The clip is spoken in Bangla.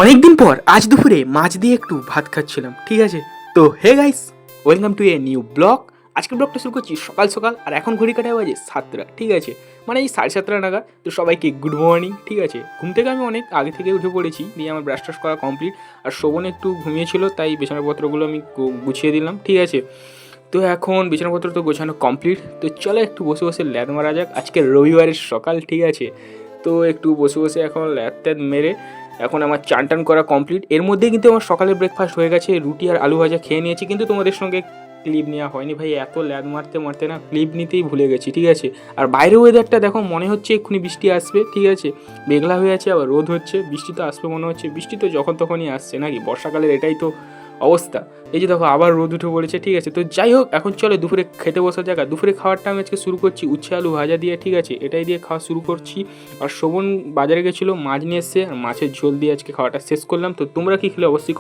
অনেকদিন পর আজ দুপুরে মাছ দিয়ে একটু ভাত খাচ্ছিলাম, ঠিক আছে। তো hey guys, welcome to a new blog. আজকের ব্লগটা শুরু করছি সকাল সকাল, আর এখন ঘড়ি কাটায় বাজে 7টা, ঠিক আছে, মানে এই 7:30 নাগাদ। তো সবাইকে গুড মর্নিং, ঠিক আছে। ঘুম থেকে আমি অনেক আগে থেকে উঠে পড়েছি, দিয়ে আমার ব্রাশ টাশ করা কমপ্লিট। আর শোভন একটু ঘুমিয়েছিল, তাই বিছানাপত্রগুলো আমি গুছিয়ে দিলাম, ঠিক আছে। তো এখন বিছানাপত্র তো গোছানো কমপ্লিট, তো চলো একটু বসে বসে ল্যাদ মারা যাক। আজকে রবিবারের সকাল, ঠিক আছে। তো একটু বসে বসে এখন ল্যাদ ট্যাদ মেরে এখন আমার চান টান করা কমপ্লিট। এর মধ্যেই কিন্তু আমার সকালের ব্রেকফাস্ট হয়ে গেছে, রুটি আর আলু ভাজা খেয়ে নিয়েছি, কিন্তু তোমাদের সঙ্গে ক্লিপ নেওয়া হয়নি ভাই। এত ল্যাদ মারতে মারতে না ক্লিপ নিতেই ভুলে গেছি, ঠিক আছে। আর বাইরের ওয়েদারটা দেখো, মনে হচ্ছে এক্ষুনি বৃষ্টি আসবে, ঠিক আছে। মেঘলা হয়ে আছে, আবার রোদ হচ্ছে, বৃষ্টি তো আসবে মনে হচ্ছে। বৃষ্টি তো যখন তখনই আসছে নাকি, বর্ষাকালের এটাই তো অবস্থা। এই যে দেখো আবার রোদ উঠে পড়েছে, ঠিক আছে। তো যাই হোক, এখন চলে দুপুরে খেতে বসার জায়গা। দুপুরে খাওয়ারটা আমি আজকে শুরু করছি উচ্ছে আলু ভাজা দিয়ে, ঠিক আছে। এটাই দিয়ে খাওয়া শুরু করছি। আর শোভন বাজারে গেছিলো, মাছ নিয়ে এসছে, আর মাছের ঝোল দিয়ে আজকে খাওয়াটা শেষ করলাম। তো তোমরা কি খেলে অবশ্যই